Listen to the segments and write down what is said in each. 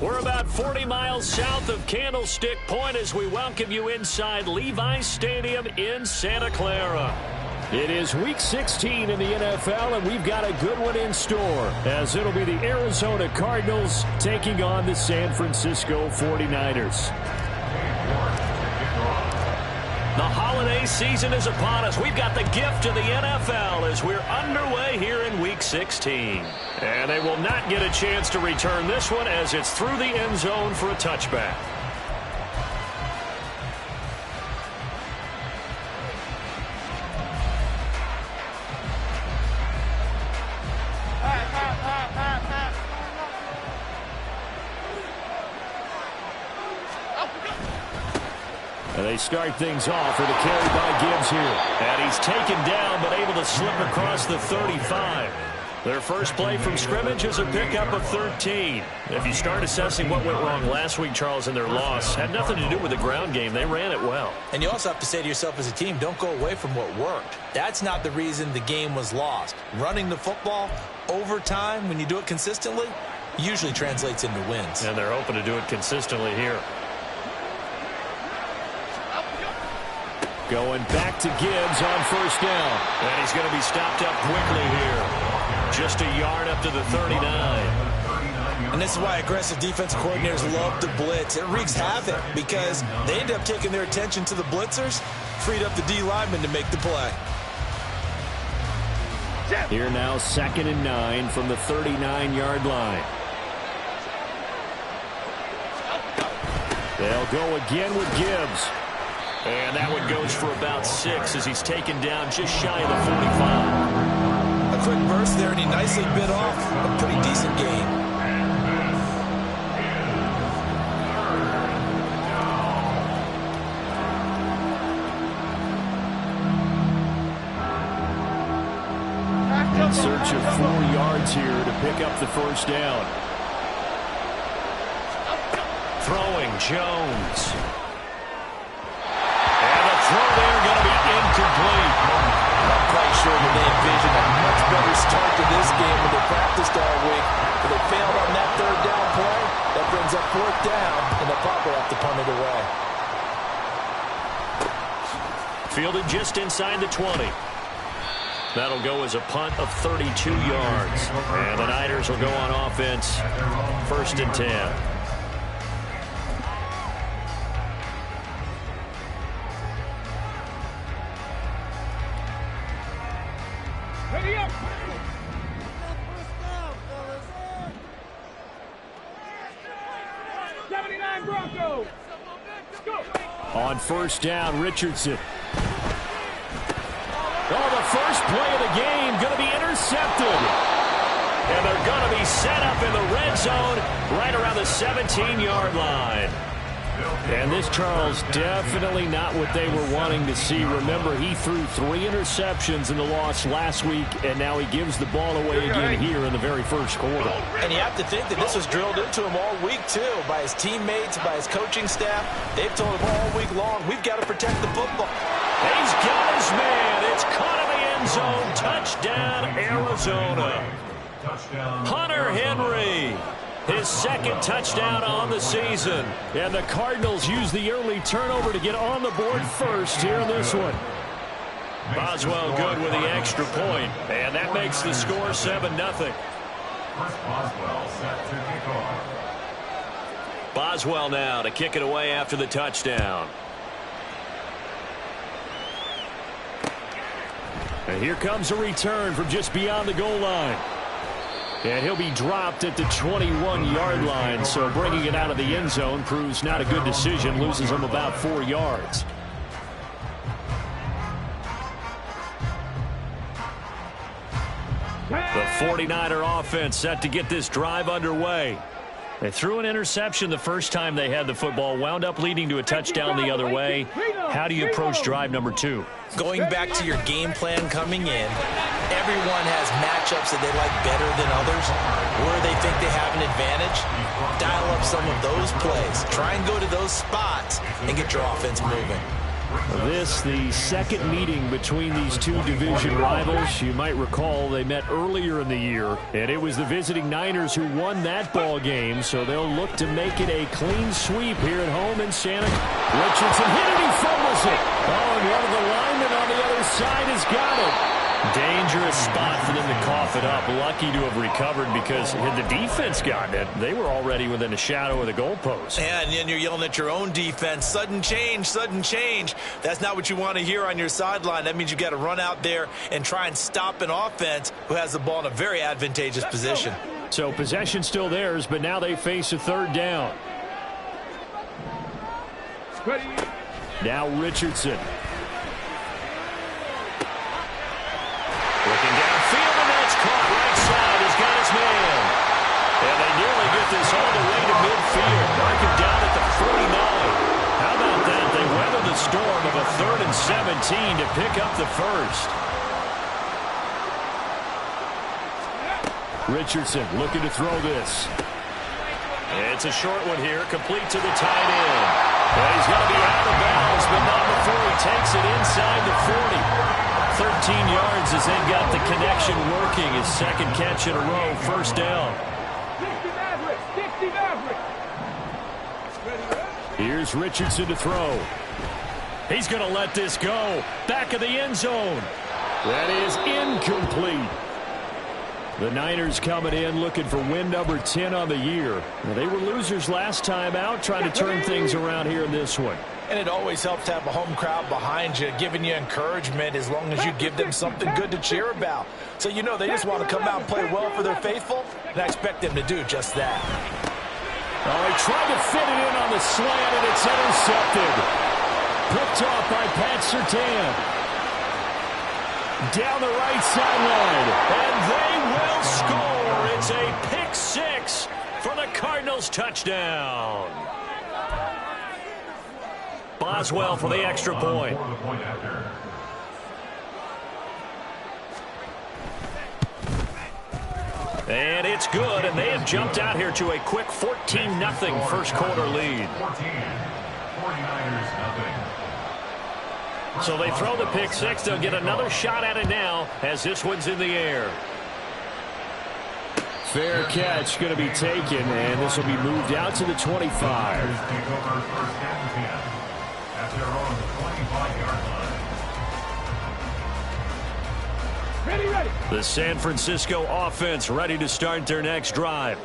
We're about 40 miles south of Candlestick Point as we welcome you inside Levi's Stadium in Santa Clara. It is Week 16 in the NFL, and we've got a good one in store, as it'll be the Arizona Cardinals taking on the San Francisco 49ers. The holiday season is upon us. We've got the gift of the NFL as we're underway here in Week 16. And they will not get a chance to return this one as it's through the end zone for a touchback. And they start things off with a carry by Gibbs here. And he's taken down but able to slip across the 35. Their first play from scrimmage is a pickup of 13. If you start assessing what went wrong last week, Charles, in their loss, had nothing to do with the ground game. They ran it well. And you also have to say to yourself as a team, don't go away from what worked. That's not the reason the game was lost. Running the football over time, when you do it consistently, usually translates into wins. And they're hoping to do it consistently here. Going back to Gibbs on first down. And he's going to be stopped up quickly here. Just a yard up to the 39. And this is why aggressive defensive coordinators love to blitz. It wreaks havoc because they end up taking their attention to the blitzers, freed up the D lineman to make the play. Here now, 2nd and 9 from the 39-yard line. They'll go again with Gibbs. And that one goes for about 6 as he's taken down just shy of the 45. A quick burst there, and he nicely bit off a pretty decent gain. In search of 4 yards here to pick up the first down. Throwing Jones. Throw there going to be incomplete. I'm quite sure that they envisioned a much better start to this game when they practiced all week. But they failed on that 3rd down play. That brings up 4th down, and the Pop will have to punt it away. Fielded just inside the 20. That'll go as a punt of 32 yards. And the Niners will go on offense, 1st and 10. On first down, Richardson. Oh, the first play of the game going to be intercepted. And they're going to be set up in the red zone right around the 17-yard line. And this, Charles, definitely not what they were wanting to see. Remember, he threw 3 interceptions in the loss last week, and now he gives the ball away again here in the very first quarter. And you have to think that this was drilled into him all week, too, by his teammates, by his coaching staff. They've told him all week long, we've got to protect the football. He's got his man. It's caught in the end zone. Touchdown, Arizona. Hunter Henry. His 2nd touchdown on the season. And the Cardinals use the early turnover to get on the board first here in this one. Boswell good with the extra point. And that makes the score 7-0. Boswell now to kick it away after the touchdown. And here comes a return from just beyond the goal line. And he'll be dropped at the 21-yard line, so bringing it out of the end zone proves not a good decision, loses him about 4 yards. The 49er offense set to get this drive underway. They threw an interception the first time they had the football, wound up leading to a touchdown the other way. How do you approach drive number 2? Going back to your game plan coming in, everyone has matchups that they like better than others, where they think they have an advantage. Dial up some of those plays. Try and go to those spots and get your offense moving. This, the second meeting between these two division rivals. You might recall they met earlier in the year, and it was the visiting Niners who won that ball game, so they'll look to make it a clean sweep here at home in Santa. Richardson hit it, he fumbles it. Oh, and one of the linemen on the other side has got it. Dangerous spot for them to cough it up. Lucky to have recovered because had the defense gotten it, they were already within a shadow of the goalpost. Yeah, and then you're yelling at your own defense. Sudden change, sudden change. That's not what you want to hear on your sideline. That means you got to run out there and try and stop an offense who has the ball in a very advantageous position. So possession still theirs, but now they face a third down. Now Richardson. Looking downfield, and that's caught. Right side has got his man. And they nearly get this all the way to midfield. Mark him down at the 49. How about that? They weather the storm of a 3rd and 17 to pick up the first. Richardson looking to throw this. It's a short one here, complete to the tight end. Well, he's going to be out of bounds, but not before he takes it inside the 40. 13 yards as they've got the connection working. His second catch in a row, first down. Here's Richardson to throw. He's going to let this go. Back of the end zone. That is incomplete. The Niners coming in looking for win number 10 on the year. Well, they were losers last time out, trying to turn things around here in this one. And it always helps to have a home crowd behind you, giving you encouragement as long as you give them something good to cheer about. So you know they just want to come out and play well for their faithful, and I expect them to do just that. Oh, he tried to fit it in on the slant, and it's intercepted. Picked off by Pat Surtain. Down the right sideline, and they will score. It's a pick six for the Cardinals touchdown. Boswell for the extra point. And it's good, and they have jumped out here to a quick 14-0 first quarter lead. So they throw the pick six. They'll get another shot at it now as this one's in the air. Fair catch going to be taken, and this will be moved out to the 25. The San Francisco offense ready to start their next drive.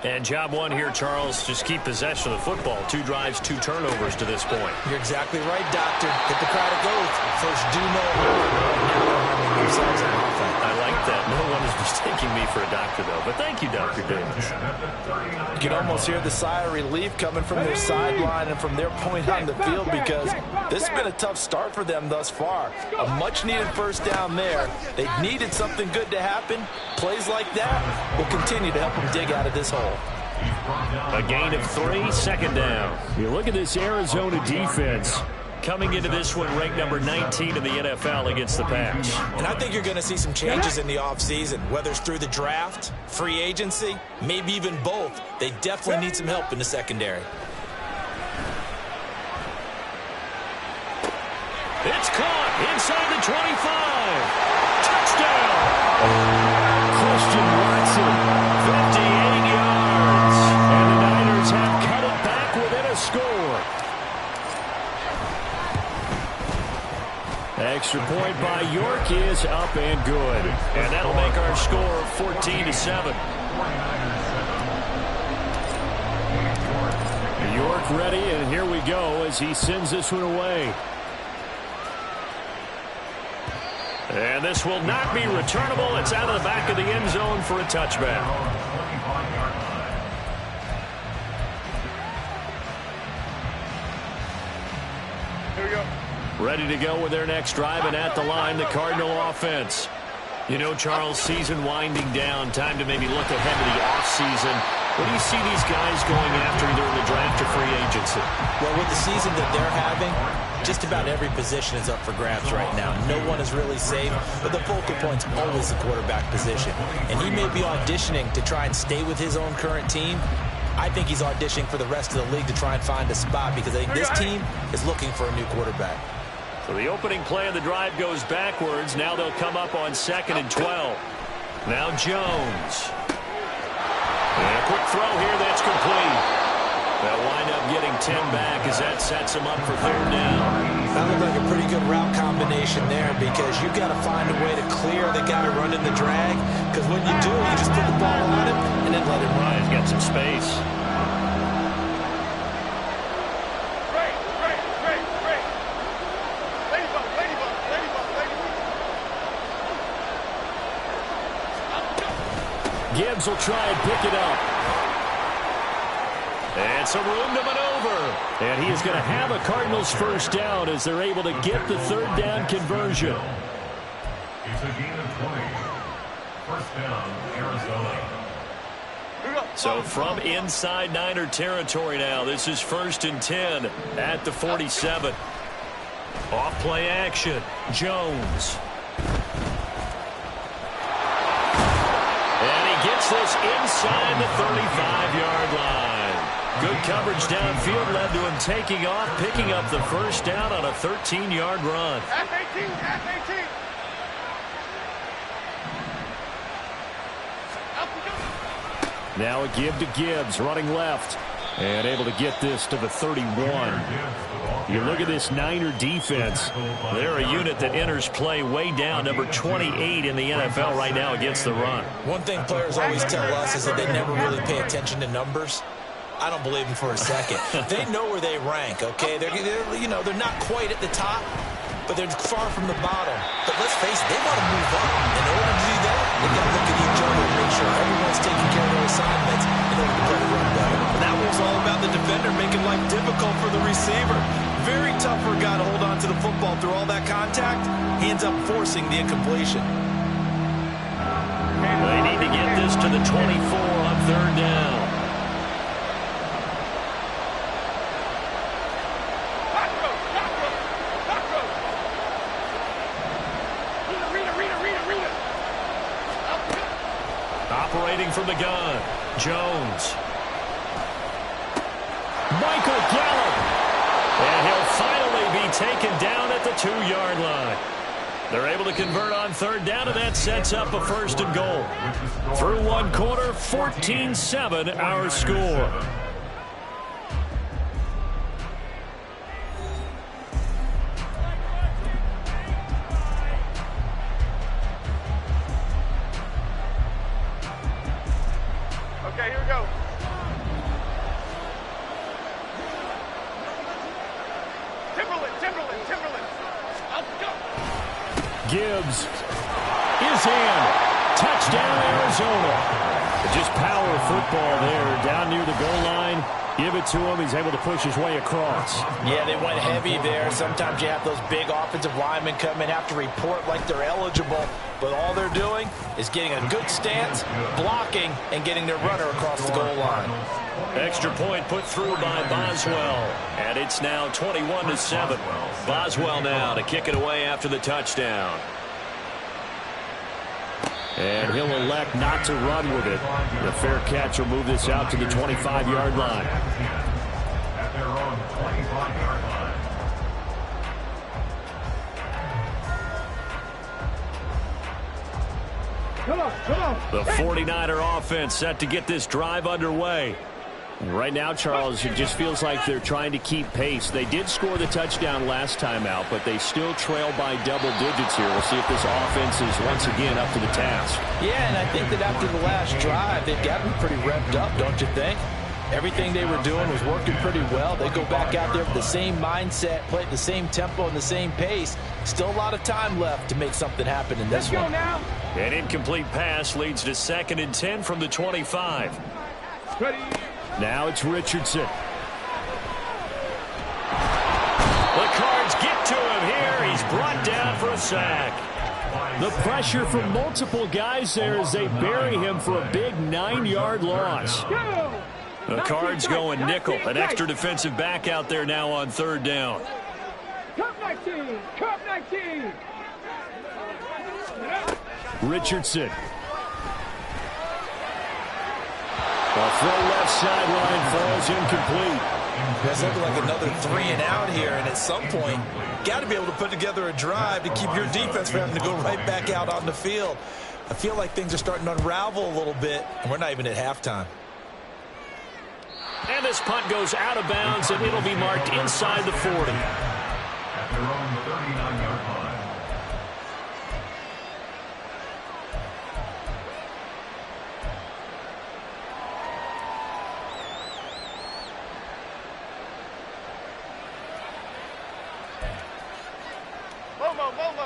And job one here, Charles, just keep possession of the football. 2 drives, 2 turnovers to this point. You're exactly right, Doctor. Get the crowd of goals. First do no harm. Now they're harming themselves on offense. I like that. No one is mistaking me for a doctor, though. But thank you, Dr. Davis. You can almost hear the sigh of relief coming from their sideline and from their point on the field because this has been a tough start for them thus far. A much-needed first down there. They needed something good to happen. Plays like that will continue to help them dig out of this hole. A gain of 3, second down. You look at this Arizona defense coming into this one ranked number 19 in the NFL against the pass. And I think you're going to see some changes in the offseason, whether it's through the draft, free agency, maybe even both. They definitely need some help in the secondary. It's caught inside the 25. Touchdown. Christian Watson, 58 yards. And the Niners have cut it back within a score. Extra point by York is up and good. And that'll make our score 14-7. York ready, and here we go as he sends this one away. And this will not be returnable. It's out of the back of the end zone for a touchback. Here we go. Ready to go with their next drive, and at the line, the Cardinal offense. You know, Charles, season winding down, time to maybe look ahead to the offseason. What do you see these guys going after either in the draft or free agency? Well, with the season that they're having, just about every position is up for grabs right now. No one is really safe, but the focal point's always the quarterback position. And he may be auditioning to try and stay with his own current team. I think he's auditioning for the rest of the league to try and find a spot because I think this team is looking for a new quarterback. So the opening play of the drive goes backwards. Now they'll come up on 2nd and 12. Now Jones. And a quick throw here that's complete. They'll wind up getting 10 back as that sets them up for 3rd down. That looked like a pretty good route combination there because you've got to find a way to clear the guy running the drag, because when you do, you just put the ball on him and then let him run. He's got some space. Gibbs will try and pick it up. And some room to maneuver. And he is going to have a Cardinals 1st down as they're able to get the 3rd down conversion. It's a gain of 20. 1st down, Arizona. So from inside Niner territory now, this is 1st and 10 at the 47. Off play action. Jones. And he gets this inside the 35-yard line. Good coverage downfield led to him taking off, picking up the 1st down on a 13-yard run. F-18, F-18. Now a give to Gibbs, running left, and able to get this to the 31. You look at this Niner defense. They're a unit that enters play way down, number 28 in the NFL right now against the run. One thing players always tell us is that they never really pay attention to numbers. I don't believe them for a second. They know where they rank, okay? They're not quite at the top, but they're far from the bottom. But let's face it, they want to move up. In order to do that, they've got to look at each other and make sure everyone's taking care of their assignments in order to play the run better. And that was all about the defender making life difficult for the receiver. Very tough for a guy to hold on to the football through all that contact. He ends up forcing the incompletion. They need to get this to the 24 on 3rd down. Operating from the gun, Jones. Michael Gallup. And he'll finally be taken down at the 2-yard line. They're able to convert on 3rd down, and that sets up a 1st and goal. Through 1 quarter, 14-7 our score. Okay, here we go. Timberland. Let's go. Gibbs is in. Touchdown, Arizona. Just power football there down near the goal line. Give it to him. He's able to push his way across. Yeah, they went heavy there. Sometimes you have those big offensive linemen come in, have to report like they're eligible. But all they're doing is getting a good stance, blocking, and getting their runner across the goal line. Extra point put through by Boswell. And it's now 21-7. Boswell now to kick it away after the touchdown. And he'll elect not to run with it. The fair catch will move this out to the 25-yard line. At their own 25-yard line. Come on. The 49er offense set to get this drive underway. Right now, Charles, it just feels like they're trying to keep pace. They did score the touchdown last time out, but they still trail by double digits here. We'll see if this offense is once again up to the task. Yeah, and I think that after the last drive, they've got to be pretty revved up, don't you think? Everything they were doing was working pretty well. They go back out there with the same mindset, play at the same tempo and the same pace. Still a lot of time left to make something happen in this one. Now. An incomplete pass leads to 2nd and 10 from the 25. Ready. Now it's Richardson. The Cards get to him here. He's brought down for a sack. The pressure from multiple guys there as they bury him for a big 9-yard loss. The Cards going nickel. An extra defensive back out there now on 3rd down. Cup 19. Richardson. The throw left sideline falls incomplete. It's looking like another 3 and out here, and at some point, got to be able to put together a drive to keep your defense from having to go right back out on the field. I feel like things are starting to unravel a little bit, and we're not even at halftime. And this punt goes out of bounds, and it'll be marked inside the 40. At their own 39-yard line.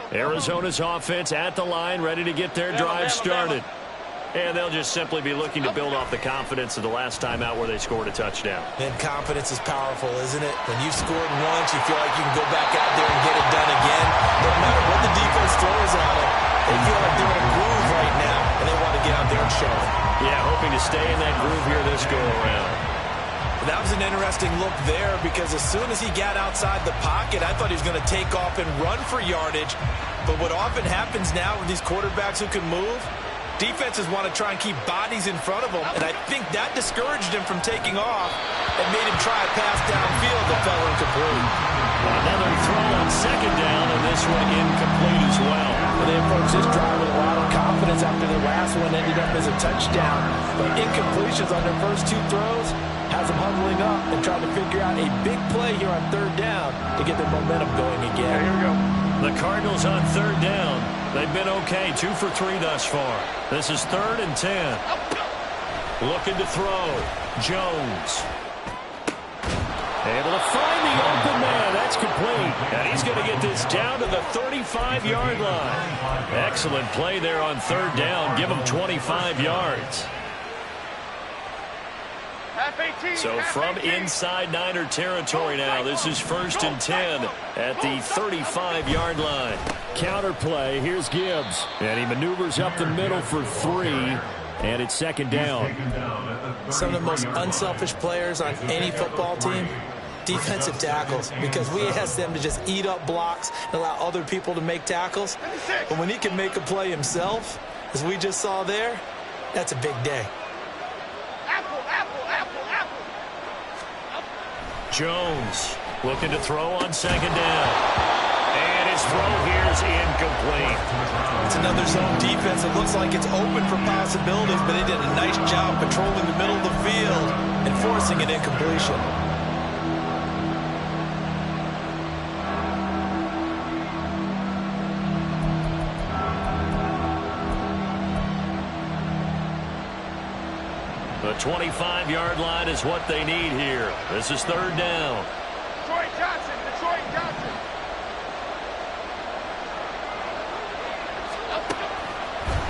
Arizona's offense at the line, ready to get their drive started. And they'll just simply be looking to build off the confidence of the last time out where they scored a touchdown. And confidence is powerful, isn't it? When you've scored once, you feel like you can go back out there and get it done again. No matter what the defense throws at them, they feel like they're in a groove right now, and they want to get out there and show it. Yeah, hoping to stay in that groove here this go-around. That was an interesting look there because as soon as he got outside the pocket, I thought he was going to take off and run for yardage. But what often happens now with these quarterbacks who can move, defenses want to try and keep bodies in front of them, and I think that discouraged him from taking off and made him try a pass downfield that fell incomplete. Another throw on second down, and this one incomplete as well. Well, they approached this drive with a lot of confidence after their last one ended up as a touchdown. But incompletions on their first 2 throws has them huddling up and trying to figure out a big play here on third down to get their momentum going again. Here we go. The Cardinals on third down. They've been okay, 2 for 3 thus far. This is 3rd and 10. Looking to throw. Jones. Able to find the open man. That's complete. And he's going to get this down to the 35-yard line. Excellent play there on third down. Give him 25 yards. So from inside Niner territory now, this is 1st and 10 at the 35-yard line. Counter play, here's Gibbs. And he maneuvers up the middle for 3, and it's 2nd down. Some of the most unselfish players on any football team, defensive tackles, because we ask them to just eat up blocks and allow other people to make tackles. But when he can make a play himself, as we just saw there, that's a big day. Jones looking to throw on 2nd down. And his throw here is incomplete. It's another zone defense. It looks like it's open for possibilities, but they did a nice job patrolling the middle of the field and forcing an incompletion. The 25-yard line is what they need here. This is 3rd down. Detroit Johnson.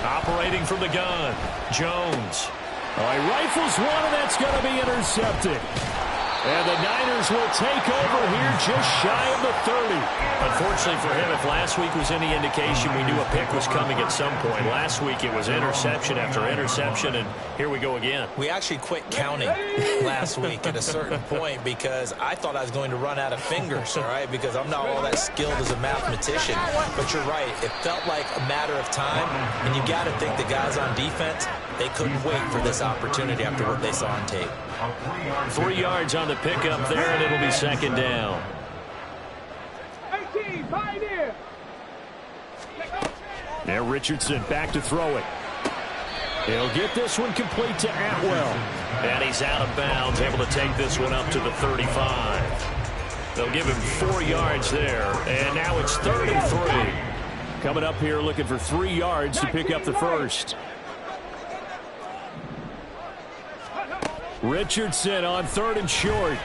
Operating from the gun. Jones. Oh, he rifles one, and that's going to be intercepted. And the Niners will take over here just shy of the 30. Unfortunately for him, if last week was any indication, we knew a pick was coming at some point. Last week it was interception after interception, and here we go again. We actually quit counting last week at a certain point because I thought I was going to run out of fingers, all right, because I'm not all that skilled as a mathematician. But you're right. It felt like a matter of time, and you got to think the guys on defense, they couldn't wait for this opportunity after what they saw on tape. 3 yards on the pickup there, and it'll be 2nd down. 18, Pioneer. Now Richardson back to throw it. He'll get this one complete to Atwell. And he's out of bounds, able to take this one up to the 35. They'll give him 4 yards there. And now it's 3rd and 3. Coming up here looking for 3 yards to pick up the first. Richardson on 3rd and short.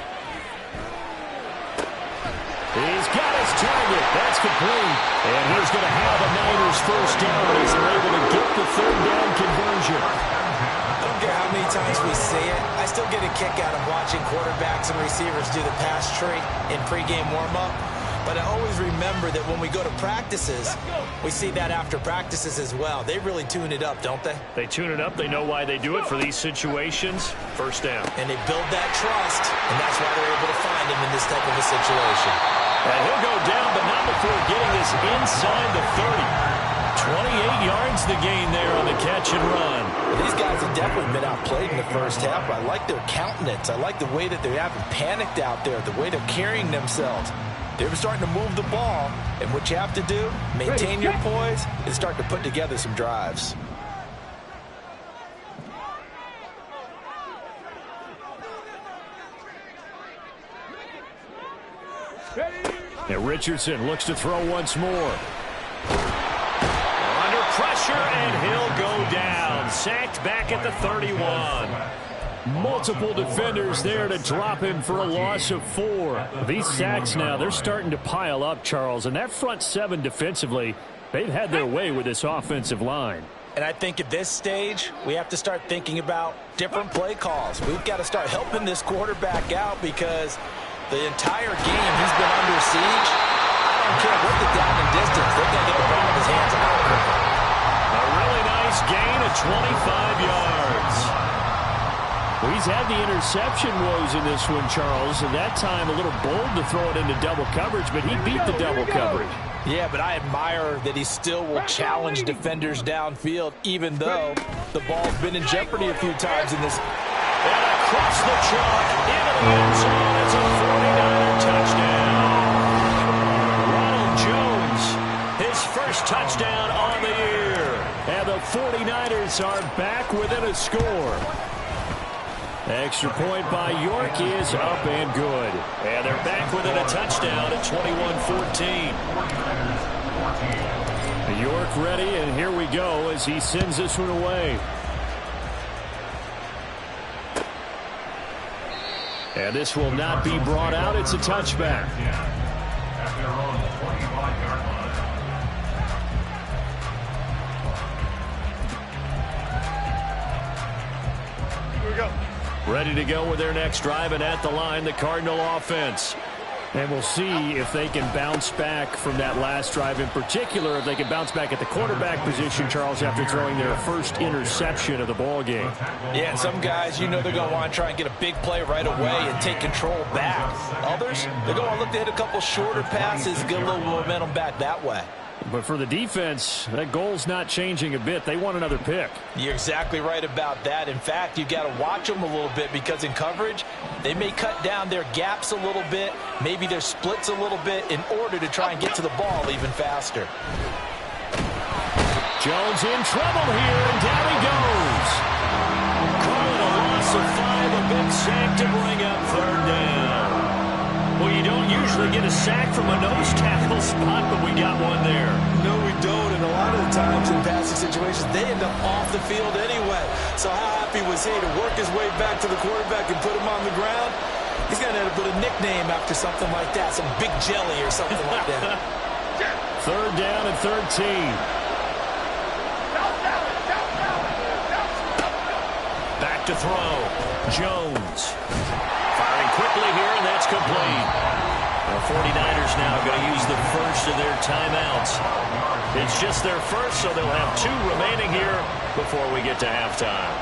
He's got his target. That's complete. And he's going to have a Niners first down as they're able to get the 3rd down conversion. I don't care how many times we see it. I still get a kick out of watching quarterbacks and receivers do the pass tree in pregame warm-up. But I always remember that when we go to practices, we see that after practices as well. They really tune it up, don't they? They tune it up. They know why they do it for these situations. First down. And they build that trust, and that's why they're able to find him in this type of a situation. And he'll go down, but not before getting this inside the 30. 28 yards the gain there on the catch and run. Well, these guys have definitely been outplayed in the first half. I like their countenance. I like the way that they haven't panicked out there, the way they're carrying themselves. They're starting to move the ball, and what you have to do, maintain your poise, and start to put together some drives. And Richardson looks to throw once more. Under pressure, and he'll go down. Sacked back at the 31. Multiple defenders there to drop him for a loss of 4. These sacks now, they're starting to pile up, Charles. And that front 7 defensively, they've had their way with this offensive line. And I think at this stage, we have to start thinking about different play calls. We've got to start helping this quarterback out because the entire game he's been under siege. I don't care what the down and distance. They've got to get the ball in his hands a lot quicker. A really nice gain of 25 yards. Well, he's had the interception woes in this one, Charles, and that time a little bold to throw it into double coverage, but he beat the double coverage. Yeah, but I admire that he still will challenge defenders downfield, even though the ball's been in jeopardy a few times in this. And across the chalk, into the end zone, it's a 49er touchdown. Ronald Jones, his first touchdown on the year. And the 49ers are back within a score. Extra point by York is up and good. And they're back within a touchdown at 21-14. York ready, and here we go as he sends this one away. And this will not be brought out. It's a touchback. At their own 25-yard line. Here we go. Ready to go with their next drive, and at the line, the Cardinal offense. And we'll see if they can bounce back from that last drive, in particular, if they can bounce back at the quarterback position, Charles, after throwing their first interception of the ball game. Yeah, and some guys, you know they're going to want to try and get a big play right away and take control back. Others, they're going to look to hit a couple shorter passes, get a little momentum back that way. But for the defense, that goal's not changing a bit. They want another pick. You're exactly right about that. In fact, you got to watch them a little bit because in coverage, they may cut down their gaps a little bit, maybe their splits a little bit in order to try and get to the ball even faster. Jones in trouble here, and down he goes. Calling a loss of 5, a big sack to bring up third down. Well, you don't usually get a sack from a nose tackle spot, but we got one there. No, we don't, and a lot of the times in passing situations, they end up off the field anyway. So how happy was he to work his way back to the quarterback and put him on the ground? He's going to end up with a nickname after something like that, some big jelly or something like that. Third down and 13. Back to throw. Jones. Firing quickly here, and that's complete. The 49ers now going to use the first of their timeouts. It's just their first, so they'll have 2 remaining here before we get to halftime.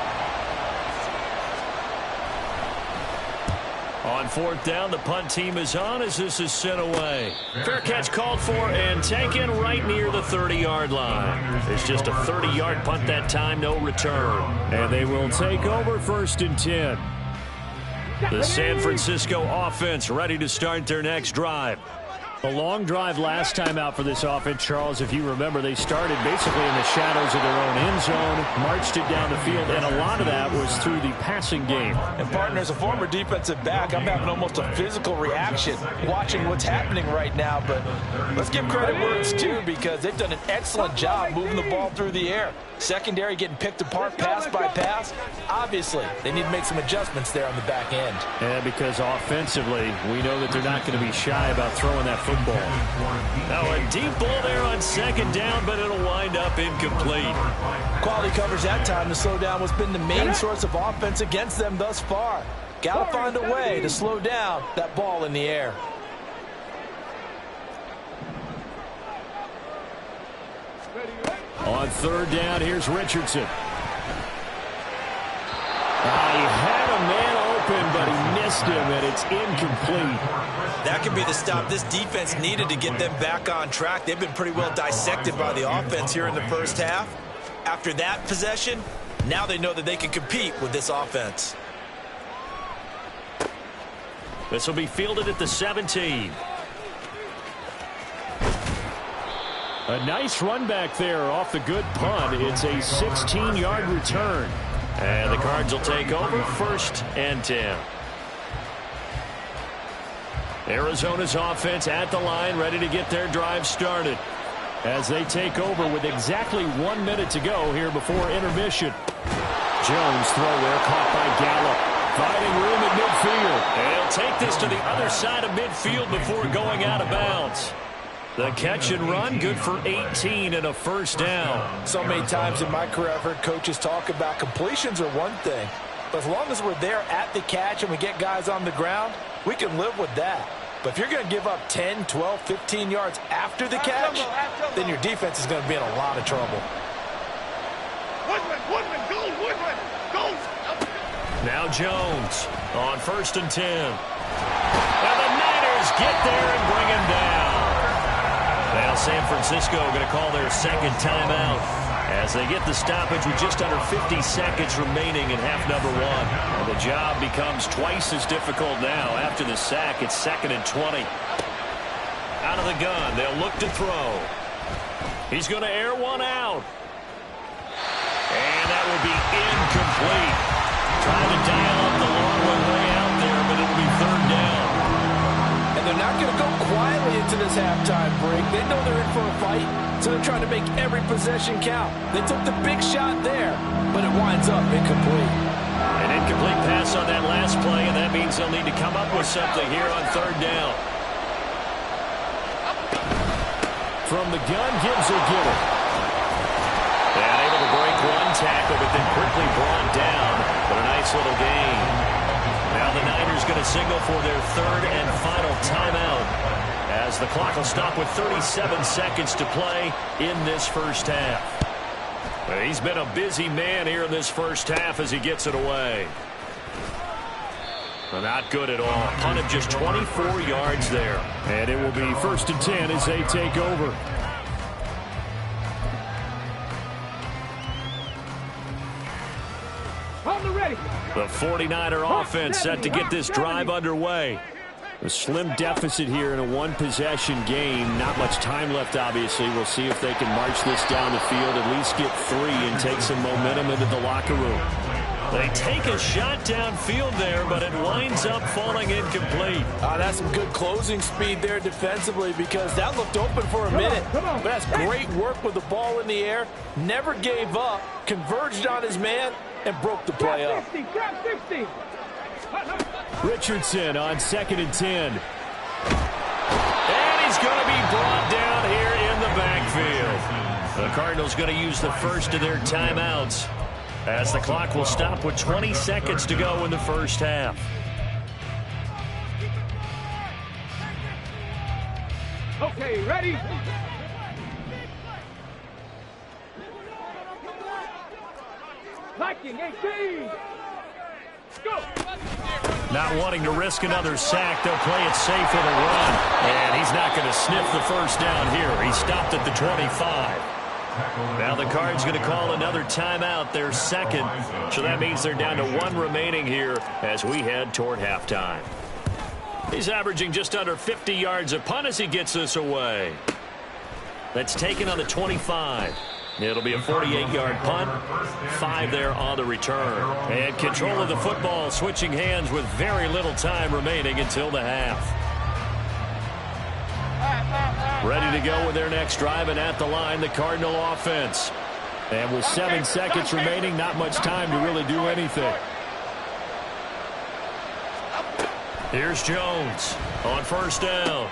On fourth down, the punt team is on as this is sent away. Fair catch called for and taken right near the 30-yard line. It's just a 30-yard punt that time, no return. And they will take over 1st and 10. The San Francisco offense ready to start their next drive. A long drive last time out for this offense, Charles. If you remember, they started basically in the shadows of their own end zone, marched it down the field, and a lot of that was through the passing game. And, partner, as a former defensive back, I'm having almost a physical reaction watching what's happening right now. But let's give credit where it's due because they've done an excellent job moving the ball through the air. Secondary getting picked apart pass by pass. Obviously, they need to make some adjustments there on the back end. And because offensively, we know that they're not going to be shy about throwing that football. Now a deep ball there on 2nd down, but it'll wind up incomplete. Quality coverage that time to slow down what's been the main source of offense against them thus far. Got to find a way to slow down that ball in the air. On 3rd down, here's Richardson. He had a man open, but he missed him, and it's incomplete. That could be the stop this defense needed to get them back on track. They've been pretty well dissected by the offense here in the first half. After that possession, now they know that they can compete with this offense. This will be fielded at the 17. A nice run back there off the good punt. It's a 16-yard return. And the Cards will take over 1st and 10. Arizona's offense at the line, ready to get their drive started. As they take over with exactly 1 minute to go here before intermission. Jones throw there, caught by Gallup. Finding room at midfield. And he'll take this to the other side of midfield before going out of bounds. The catch and run, good for 18 and a first down. So many times in my career I've heard coaches talk about completions are one thing. But as long as we're there at the catch and we get guys on the ground, we can live with that. But if you're going to give up 10, 12, 15 yards after the catch, then your defense is going to be in a lot of trouble. Woodman, go, Woodman, go. Now Jones on 1st and 10. And the Niners get there and bring him down. Now San Francisco going to call their second timeout as they get the stoppage with just under 50 seconds remaining in half number 1. And the job becomes twice as difficult now. After the sack, it's 2nd and 20. Out of the gun, they'll look to throw. He's going to air one out. And that will be incomplete. Trying to dial up the long way out there, but it'll be 3rd down. And they're not going to go quietly into this halftime break. They know they're in for a fight, so they're trying to make every possession count. They took the big shot there, but it winds up incomplete. An incomplete pass on that last play, and that means they'll need to come up with something here on 3rd down. From the gun, Gibbs will get it. And able to break one tackle, but then quickly brought down. But a nice little gain. Now the Niners going to signal for their 3rd and final timeout as the clock will stop with 37 seconds to play in this first half. He's been a busy man here in this first half as he gets it away. Not good at all. Punt of just 24 yards there. And it will be 1st and 10 as they take over. The 49er offense set to get this drive underway. A slim deficit here in a one-possession game. Not much time left, obviously. We'll see if they can march this down the field, at least get 3 and take some momentum into the locker room. They take a shot downfield there, but it winds up falling incomplete. That's some good closing speed there defensively because that looked open for a minute. But that's great work with the ball in the air. Never gave up, converged on his man, and broke the play up. Richardson on 2nd and 10. And he's going to be brought down here in the backfield. The Cardinals going to use the first of their timeouts as the clock will stop with 20 seconds to go in the first half. Okay, ready? Liking 18. Go. Not wanting to risk another sack, they'll play it safe with a run. And he's not going to sniff the first down here. He stopped at the 25. Now the Cards going to call another timeout, their 2nd. So that means they're down to 1 remaining here as we head toward halftime. He's averaging just under 50 yards a punt as he gets this away. That's taken on the 25. It'll be a 48-yard punt, 5 there on the return. And control of the football switching hands with very little time remaining until the half. Ready to go with their next drive, and at the line, the Cardinal offense. And with 7 seconds remaining, not much time to really do anything. Here's Jones on 1st down.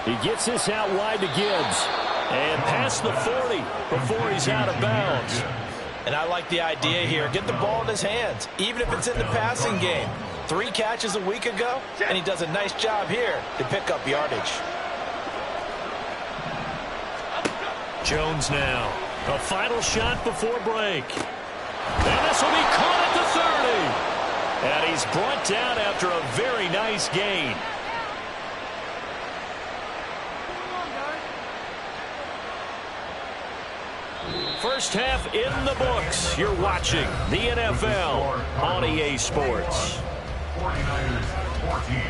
He gets this out wide to Gibbs. And past the 40 before he's out of bounds. And I like the idea here. Get the ball in his hands, even if it's in the passing game. 3 catches a week ago, and he does a nice job here to pick up yardage. Jones now. A final shot before break. And this will be caught at the 30. And he's brought down after a very nice gain. First half in the books. You're watching the NFL on EA Sports. 49ers 14.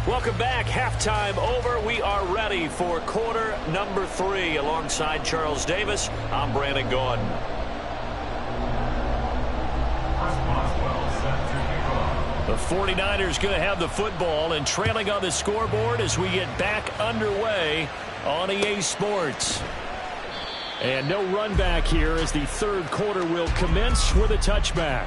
Welcome back. Halftime over. We are ready for quarter number 3. Alongside Charles Davis, I'm Brandon Gordon. The 49ers going to have the football and trailing on the scoreboard as we get back underway on EA Sports. And no run back here as the third quarter will commence with a touchback.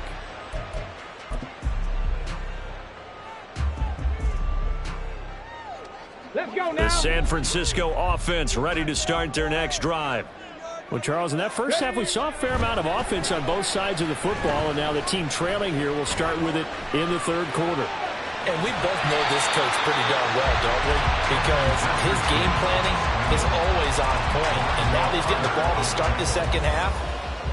Let's go now. The San Francisco offense ready to start their next drive. Well, Charles, in that first half, we saw a fair amount of offense on both sides of the football, and now the team trailing here will start with it in the third quarter. And we both know this coach pretty darn well, don't we? Because his game planning is always on point, and now he's getting the ball to start the second half.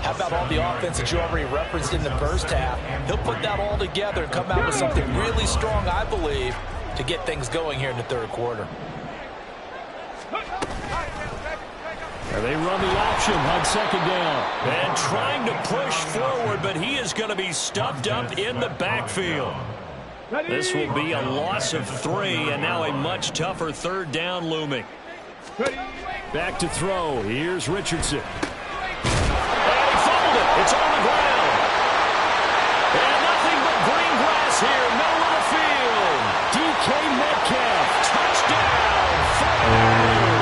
How about all the offense that you already referenced in the first half? He'll put that all together and come out with something really strong, I believe, to get things going here in the third quarter. And they run the option on second down. And trying to push forward, but he is going to be stuffed up in the backfield. This will be a loss of 3, and now a much tougher third down looming. Back to throw. Here's Richardson. And he fumbled it. It's on the ground. And nothing but green grass here. Middle of the field. DK Metcalf. Touchdown. 49ers.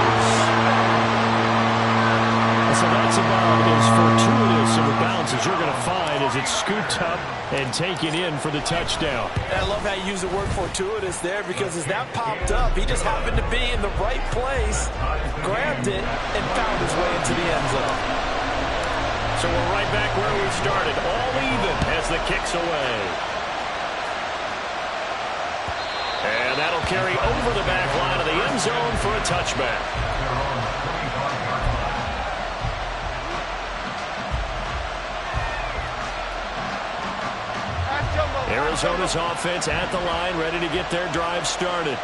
So that's about as fortuitous of a bounce as you're going to find as it's scooped up and taken in for the touchdown. And I love how you use the word fortuitous there, because as that popped up, he just happened to be in the right place, grabbed it, and found his way into the end zone. So we're right back where we started, all even as the kick's away. And that'll carry over the back line of the end zone for a touchback. Arizona's offense at the line, ready to get their drive started.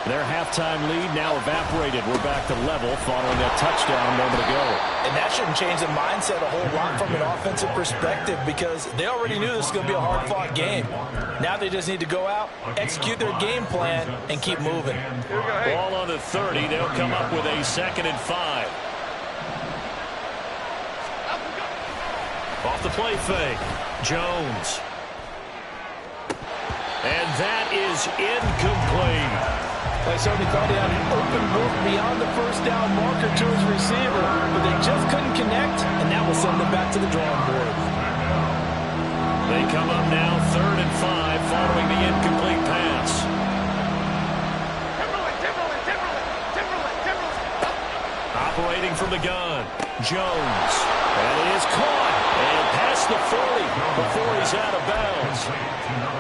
Their halftime lead now evaporated. We're back to level following that touchdown a moment ago. And that shouldn't change the mindset a whole lot from an offensive perspective, because they already knew this was going to be a hard-fought game. Now they just need to go out, execute their game plan, and keep moving. Ball on the 30. They'll come up with a 2nd and 5. Off the play fake. Jones. And that is incomplete. They certainly thought he had an open look beyond the first down marker to his receiver, but they just couldn't connect, and that will send them back to the drawing board. They come up now 3rd and 5 following the incomplete pass. Operating from the gun, Jones. And it is caught. And past the 40 before he's out of bounds.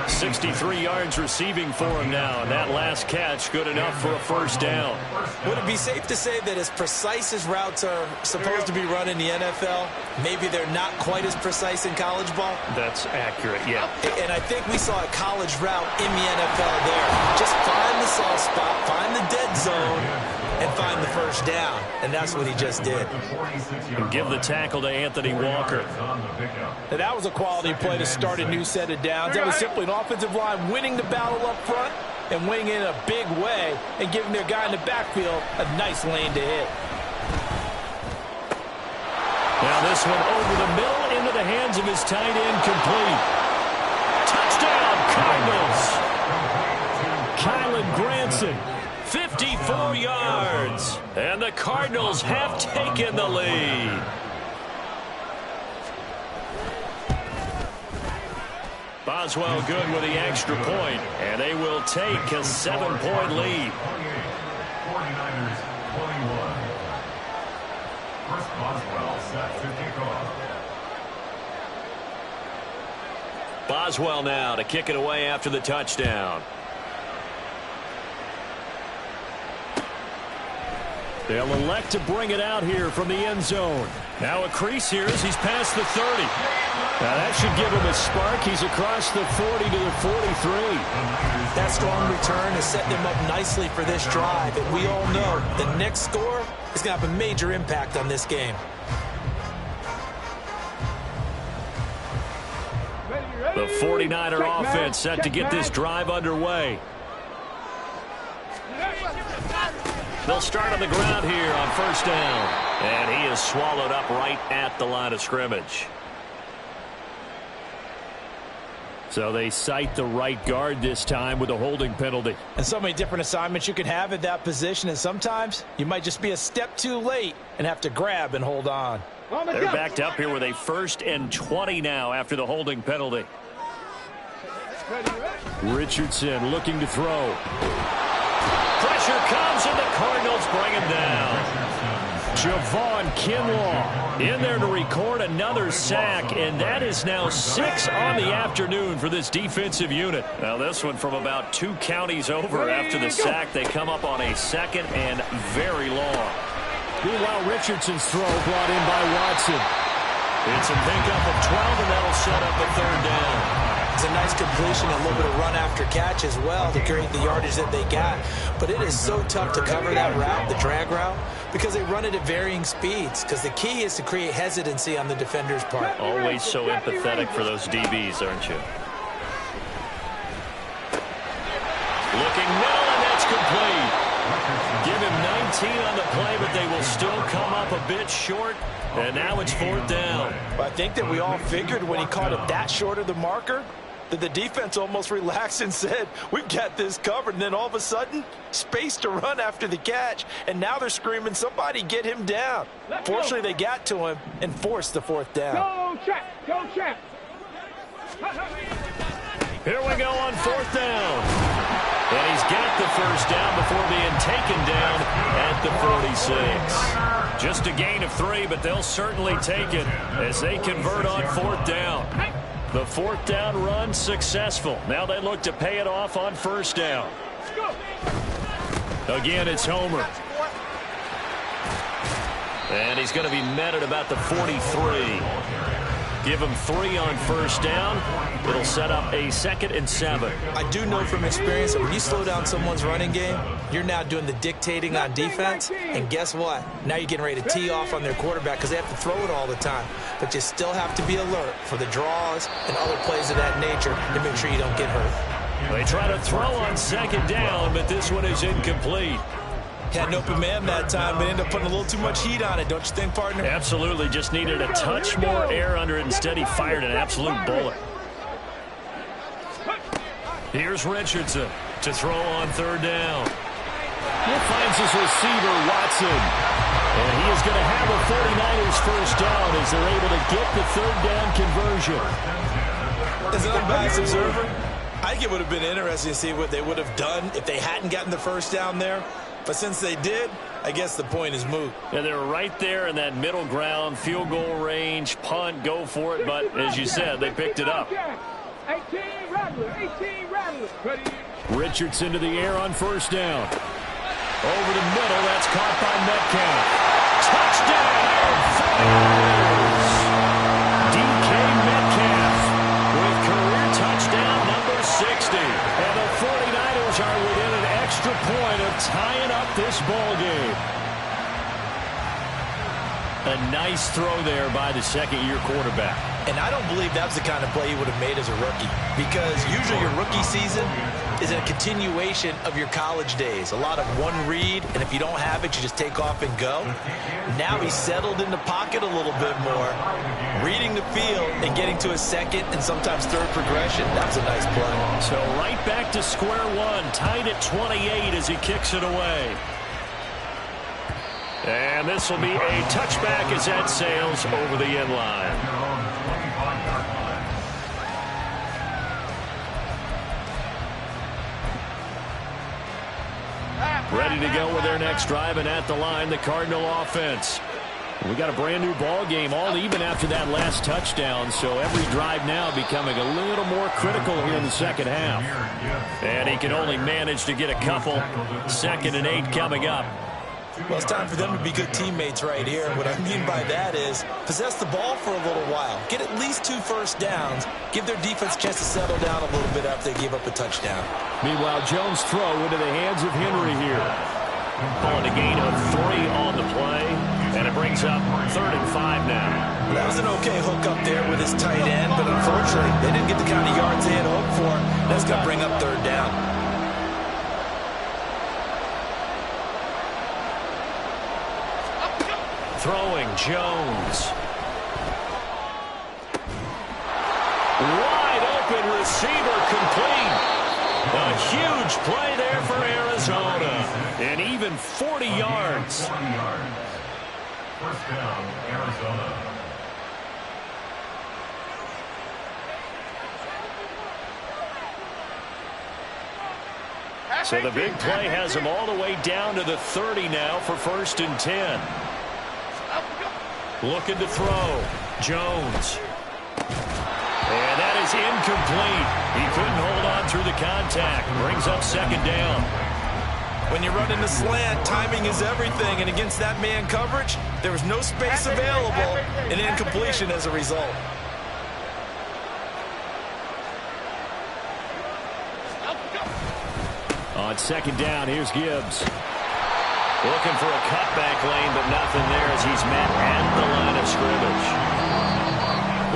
63 yards receiving for him now. And that last catch good enough for a first down. Would it be safe to say that as precise as routes are supposed to be run in the NFL, maybe they're not quite as precise in college ball? That's accurate, yeah. And I think we saw a college route in the NFL there. Just find the soft spot, find the dead zone, and find the first down. And that's what he just did. And give the tackle to Anthony Walker. Now, that was a quality play to start a new set of downs. That was simply an offensive line winning the battle up front and winning in a big way and giving their guy in the backfield a nice lane to hit. Now this one over the middle into the hands of his tight end, complete. Touchdown, Cardinals. Kylan Granson, 54 yards. And the Cardinals have taken the lead. Boswell good with the extra point, and they will take a 7-point lead. 49ers 21. First Boswell set to kick off. Boswell now to kick it away after the touchdown. They'll elect to bring it out here from the end zone. Now a crease here as he's past the 30. Now that should give him a spark. He's across the 40 to the 43. That strong return has set them up nicely for this drive, and we all know the next score is going to have a major impact on this game. The 49er offense set to get this drive underway. They'll start on the ground here on first down. And he is swallowed up right at the line of scrimmage. So they cite the right guard this time with a holding penalty. And so many different assignments you can have at that position, and sometimes you might just be a step too late and have to grab and hold on. They're backed up here with a 1st and 20 now after the holding penalty. Richardson looking to throw. Pressure comes, and the Cardinals bring him down. Javon Kinlaw in there to record another sack, and that is now 6 on the afternoon for this defensive unit. Now this one from about 2 counties over after the sack. They come up on a 2nd and very long. Meanwhile, Richardson's throw brought in by Watson. It's a pickup of 12, and that'll set up a 3rd down. It's a nice completion, a little bit of run after catch as well to create the yardage that they got. But it is so tough to cover that route, the drag route, because they run it at varying speeds. Because the key is to create hesitancy on the defender's part. Always so empathetic for those DBs, aren't you? Looking middle, and that's complete. Give him 19 on the play, but they will still come up a bit short. And now it's 4th down. I think that we all figured when he caught it that short of the marker that the defense almost relaxed and said, we've got this covered. And then all of a sudden, space to run after the catch. And now they're screaming, somebody get him down. Fortunately, they got to him and forced the 4th down. Go, Champ! Go, Champ! Here we go on 4th down. And he's got the 1st down before being taken down at the 46. Just a gain of 3, but they'll certainly take it as they convert on 4th down. The 4th down run successful. Now they look to pay it off on 1st down. Again, it's Homer. And he's going to be met at about the 43. Give him 3 on 1st down. It'll set up a 2nd and 7. I do know from experience that when you slow down someone's running game, you're now doing the dictating on defense. And guess what? Now you're getting ready to tee off on their quarterback because they have to throw it all the time. But you still have to be alert for the draws and other plays of that nature to make sure you don't get hurt. They try to throw on 2nd down, but this one is incomplete. Had an open man that time, but ended up putting a little too much heat on it, don't you think, partner? Absolutely. Just needed a touch more air under it. Instead, he fired an absolute bullet. Here's Richardson to throw on 3rd down. He finds his receiver, Watson. And he is going to have a 49ers 1st down as they're able to get the 3rd down conversion. As an unbiased observer, I think it would have been interesting to see what they would have done if they hadn't gotten the 1st down there. But since they did, I guess the point is moot. And they're right there in that middle ground, field goal range, punt, go for it. But as you said, they picked it up. 18 Rattler. Richardson to the air on 1st down. Over the middle, that's caught by Metcalf. Touchdown! DK Metcalf with career touchdown number 60. And the 49ers are within an extra point of tying up this ball game. A nice throw there by the 2nd-year quarterback. And I don't believe that was the kind of play he would have made as a rookie. Because usually your rookie season is a continuation of your college days. A lot of one read, and if you don't have it, you just take off and go. Now he's settled in the pocket a little bit more, reading the field and getting to a 2nd and sometimes 3rd progression. That was a nice play. So right back to square one, tied at 28 as he kicks it away. And this will be a touchback as that sails over the end line. Ready to go with their next drive, and at the line, the Cardinal offense. We got a brand new ball game, all even after that last touchdown, so every drive now becoming a little more critical here in the 2nd half. And he can only manage to get a couple. 2nd and 8 coming up. Well, it's time for them to be good teammates right here. What I mean by that is possess the ball for a little while. Get at least 2 first downs. Give their defense a chance to settle down a little bit after they give up a touchdown. Meanwhile, Jones' throw into the hands of Henry here. On a gain of 3 on the play, and it brings up 3rd and 5 now. That was an okay hook up there with his tight end, but unfortunately, they didn't get the kind of yards they had hoped for. That's going to bring up 3rd down. Throwing Jones. Wide open receiver complete. A huge play there for Arizona. And even 40 yards. 40 yards. First down, Arizona. So the big play has him all the way down to the 30 now for 1st and 10. Looking to throw. Jones. And that is incomplete. He couldn't hold on through the contact. Brings up 2nd down. When you're running the slant, timing is everything. And against that man coverage, there was no space available. And incompletion as a result. On 2nd down, here's Gibbs. Looking for a cutback lane, but nothing there as he's met at the line of scrimmage.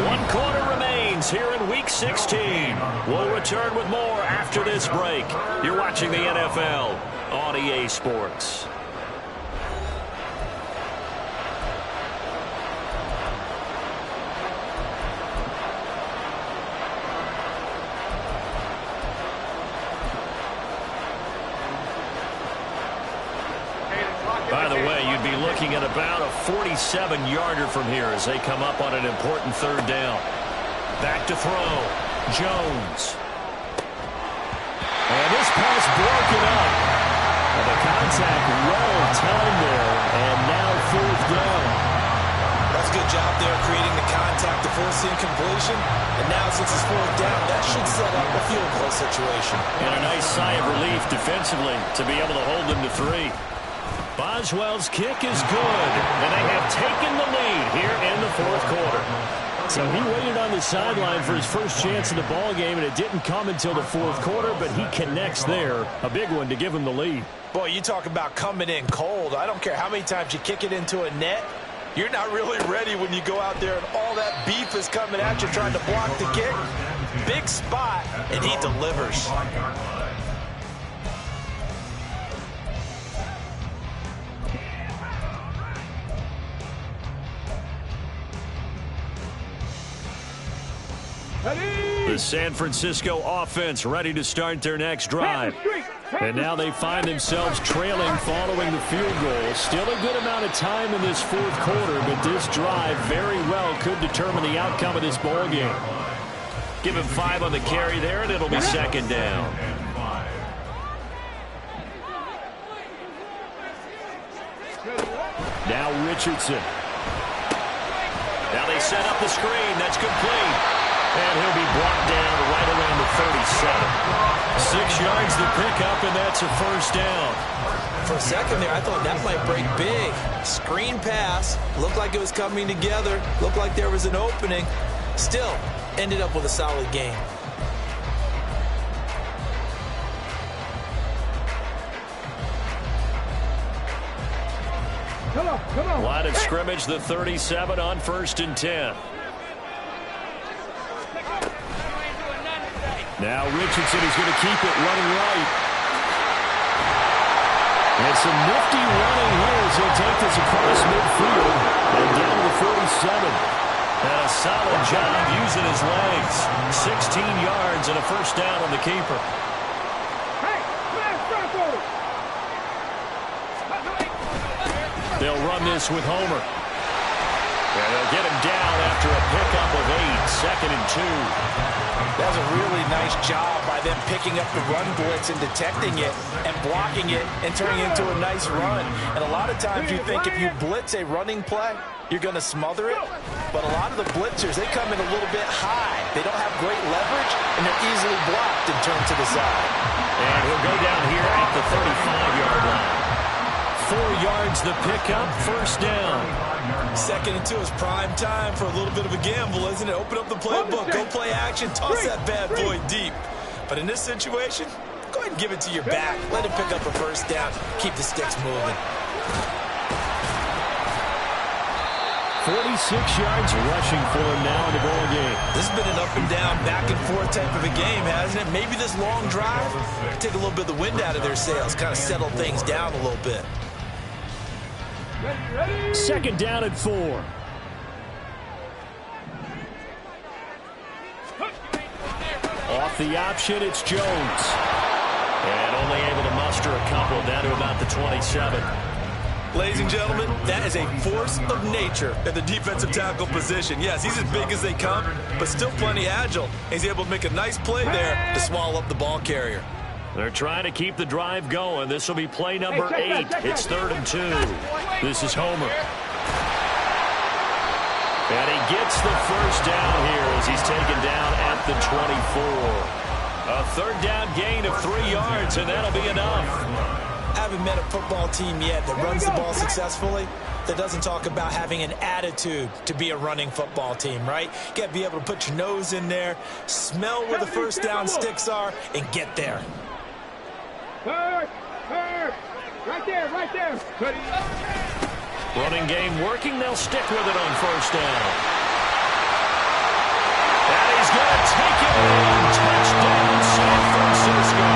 1 quarter remains here in Week 16. We'll return with more after this break. You're watching the NFL on EA Sports. By the way, you'd be looking at about a 47-yarder from here as they come up on an important 3rd down. Back to throw. Jones. And this pass broken up. And the contact well timed there. And now 4th down. That's a good job there creating the contact to force the incompletion. And now since it's 4th down, that should set up a field goal situation. And a nice sigh of relief defensively to be able to hold them to 3. Boswell's kick is good, and they have taken the lead here in the 4th quarter. So he waited on the sideline for his first chance in the ball game, and it didn't come until the 4th quarter, but he connects there. A big one to give him the lead. Boy, you talk about coming in cold. I don't care how many times you kick it into a net. You're not really ready when you go out there and all that beef is coming at you trying to block the kick. Big spot, and he delivers. The San Francisco offense ready to start their next drive. And now they find themselves trailing following the field goal. Still a good amount of time in this 4th quarter, but this drive very well could determine the outcome of this ball game. Give him 5 on the carry there, and it'll be 2nd down. Now Richardson. Now they set up the screen. That's complete. And he'll be brought down right around the 37. 6 yards to pick up, and that's a 1st down. For a second there, I thought that might break big. Screen pass. Looked like it was coming together. Looked like there was an opening. Still, ended up with a solid game. Come on. Line of scrimmage, the 37 on 1st and 10. Now Richardson is going to keep it running right. And some nifty running here as he'll take this across midfield and down to the 47. And a solid job using his legs. 16 yards and a 1st down on the keeper. They'll run this with Homer. And they'll get him down after a pickup of 8. 2nd and 2. That was a really nice job by them picking up the run blitz and detecting it and blocking it and turning it into a nice run. And a lot of times you think if you blitz a running play, you're going to smother it. But a lot of the blitzers, they come in a little bit high. They don't have great leverage, and they're easily blocked and turned to the side. And he'll go down here at the 35-yard line. yards the pickup, first down. 2nd and 2 is prime time for a little bit of a gamble, isn't it? Open up the playbook, go play action, toss that bad boy deep. But in this situation, go ahead and give it to your back. Let him pick up a first down. Keep the sticks moving. 46 yards rushing for him now in the ball game. This has been an up and down, back and forth type of a game, hasn't it? Maybe this long drive take a little bit of the wind out of their sails, kind of settle things down a little bit. 2nd down and 4. Off the option, it's Jones. And only able to muster a couple down to about the 27. Ladies and gentlemen, that is a force of nature at the defensive tackle position. Yes, he's as big as they come, but still plenty agile. He's able to make a nice play there to swallow up the ball carrier. They're trying to keep the drive going. This will be play number 8. It's 3rd and 2. This is Homer. And he gets the first down here as he's taken down at the 24. A 3rd down gain of 3 yards, and that'll be enough. I haven't met a football team yet that runs the ball successfully that doesn't talk about having an attitude to be a running football team, right? You got to be able to put your nose in there, smell where the first down sticks are, and get there. Right there, right there. Running game working. They'll stick with it on first down. And he's going to take it in. Touchdown, San Francisco.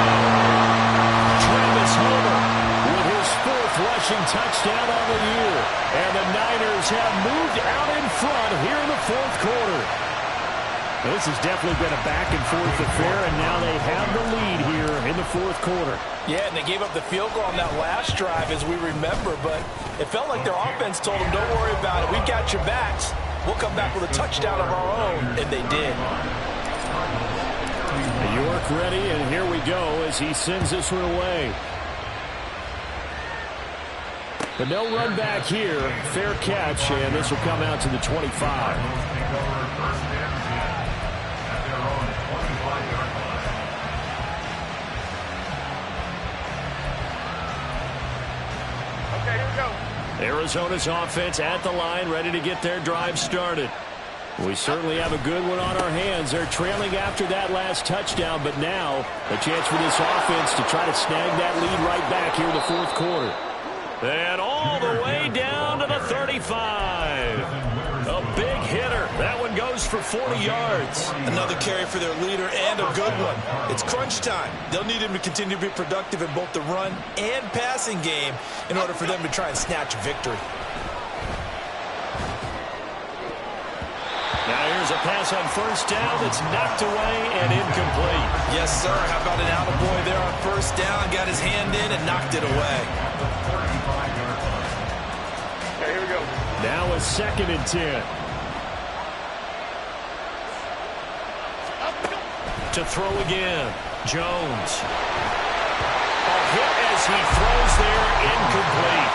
Travis Homer with his 4th rushing touchdown on the year. And the Niners have moved out in front here in the 4th quarter. This has definitely been a back-and-forth affair, and now they have the lead here in the 4th quarter. Yeah, and they gave up the field goal on that last drive, as we remember, but it felt like their offense told them, don't worry about it. We've got your backs. We'll come back with a touchdown of our own, and they did. York ready, and here we go as he sends this one away. But no run back here. Fair catch, and this will come out to the 25. Arizona's offense at the line, ready to get their drive started. We certainly have a good one on our hands. They're trailing after that last touchdown, but now a chance for this offense to try to snag that lead right back here in the 4th quarter. And all the way down to the 35. A big hitter. That one goes for 40 yards. Another carry for their leader and a good one. It's crunch time. They'll need him to continue to be productive in both the run and passing game in order for them to try and snatch a victory. Now here's a pass on first down that's knocked away and incomplete. Yes, sir. How about an attaboy there on first down? Got his hand in and knocked it away. Okay, here we go. Now a 2nd and 10. To throw again, Jones. A hit as he throws there, incomplete.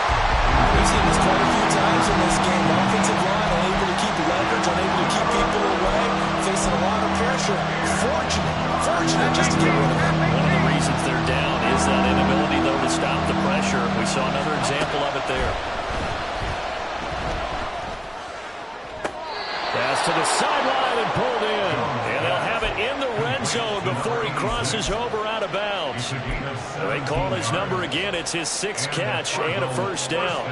We've seen this quite a few times in this game. Offensive line unable to keep leverage, unable to keep people away, facing a lot of pressure. Fortunate just to get rid of it. One of the reasons they're down is that inability, though, to stop the pressure. We saw another example of it there. Pass to the sideline and pulled in. And they'll have it in the red zone before he crosses over out of bounds. They call his number again. It's his 6th catch and a first down.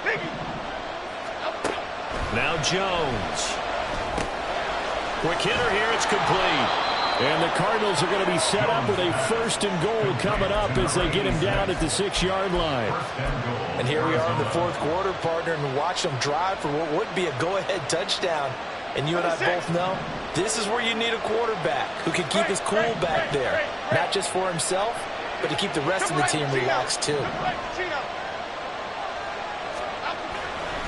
Biggie. Now Jones. Quick hitter here. It's complete. And the Cardinals are going to be set up with a 1st and goal coming up as they get him down at the 6-yard line. And here we are in the 4th quarter, partner, and watch them drive for what would be a go-ahead touchdown. And you and I both know this is where you need a quarterback who can keep his cool back there. Not just for himself, but to keep the rest of the team relaxed too.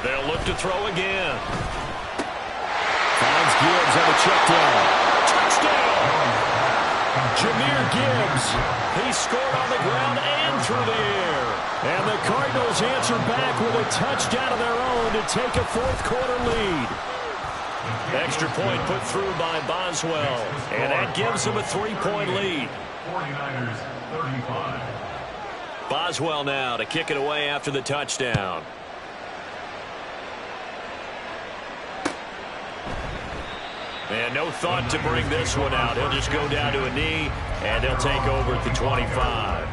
They'll look to throw again. Finds Gibbs on the check down. Touchdown! Jahmyr Gibbs. He scored on the ground and through the air. And the Cardinals answer back with a touchdown of their own to take a 4th quarter lead. Extra point put through by Boswell, and that gives them a 3-point lead. 49ers 35. Boswell now to kick it away after the touchdown. And no thought to bring this one out. He'll just go down to a knee, and they'll take over at the 25.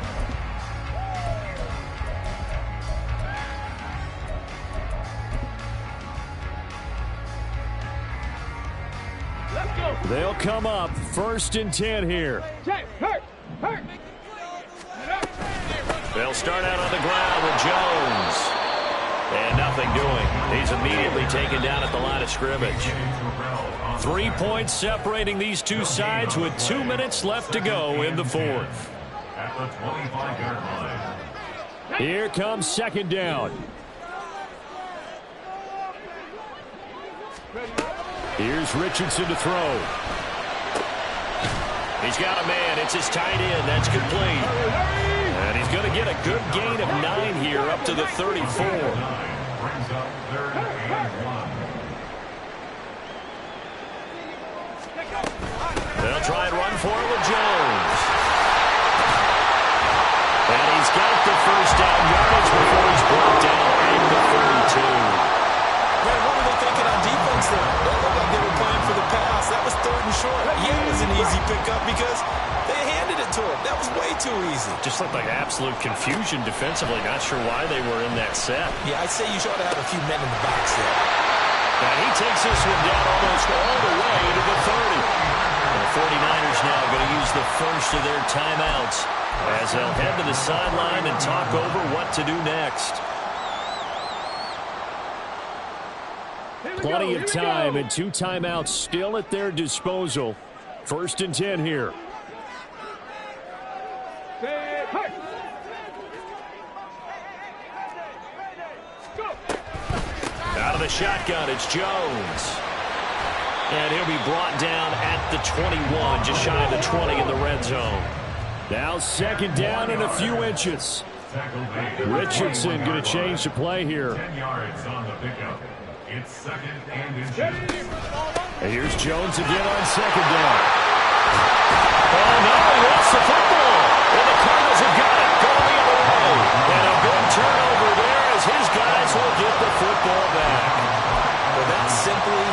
They'll come up 1st and 10 here. They'll start out on the ground with Jones. And nothing doing. He's immediately taken down at the line of scrimmage. 3 points separating these two sides with 2 minutes left to go in the fourth. At the 25-yard line. Here comes 2nd down. Here's Richardson to throw. He's got a man. It's his tight end. That's complete. And he's going to get a good gain of 9 here up to the 34. Brings up 3rd and 1. They'll try and run for it with Jones. And he's got the first down yardage before he's brought down at the 32. Man, what were they thinking on defense there? That looked like they were playing for the pass. That was 3rd and short. Yeah, it was an easy pickup because they handed it to him. That was way too easy. Just looked like absolute confusion defensively. Not sure why they were in that set. Yeah, I'd say you should have a few men in the box there. And he takes this one down almost all the way to the 30. And the 49ers now going to use the first of their timeouts as they'll head to the sideline and talk over what to do next. Plenty of time and 2 timeouts still at their disposal. 1st and 10 here. Out of the shotgun, it's Jones. And he'll be brought down at the 21, just shy of the 20 in the red zone. Now 2nd down and a few inches. Richardson going to change the play here. 10 yards on the pickup. It's 2nd and inches. And here's Jones again on 2nd down. Oh, no, he lost the football. And the Cardinals have got it going the other way. And a big turnover there as his guys will get the football back. Well, that simply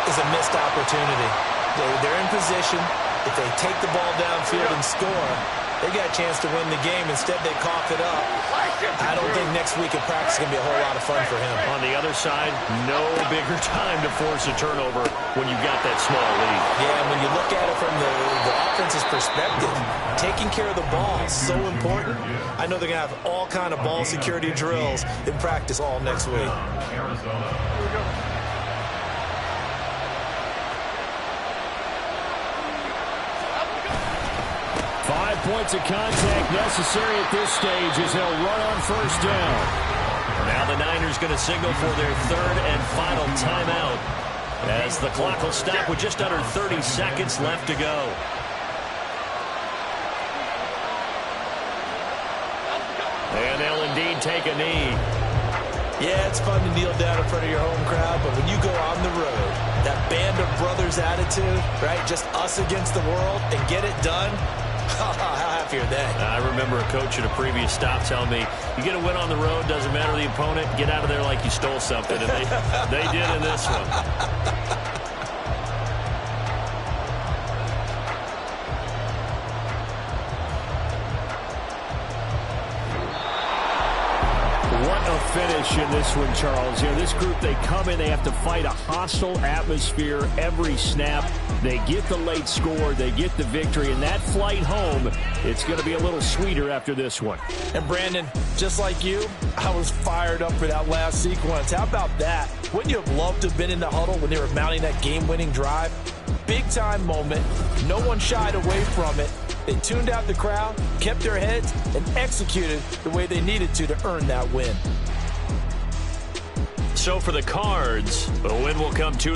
is a missed opportunity. They're in position. If they take the ball downfield and score, they got a chance to win the game. Instead, they cough it up. I don't think next week at practice is going to be a whole lot of fun for him. On the other side, no bigger time to force a turnover when you've got that small lead. Yeah, and when you look at it from the offense's perspective, taking care of the ball is so important. I know they're going to have all kind of ball security drills in practice all next week. Arizona. 5 points of contact necessary at this stage as they'll run on 1st down. Now the Niners going to signal for their 3rd and final timeout as the clock will stop with just under 30 seconds left to go. And they'll indeed take a knee. Yeah, it's fun to kneel down in front of your home crowd, but when you go on the road, that band of brothers attitude, right, just us against the world, and get it done, how happy are they? I remember a coach at a previous stop telling me, you get a win on the road, doesn't matter the opponent, get out of there like you stole something. And they did in this one. What a finish in this one, Charles. You know, this group, they come in, they have to fight a hostile atmosphere every snap. They get the late score, they get the victory, and that flight home, it's going to be a little sweeter after this one. And Brandon, just like you, I was fired up for that last sequence. How about that? Wouldn't you have loved to have been in the huddle when they were mounting that game-winning drive? Big-time moment. No one shied away from it. They tuned out the crowd, kept their heads, and executed the way they needed to earn that win. So for the Cards, the win will come to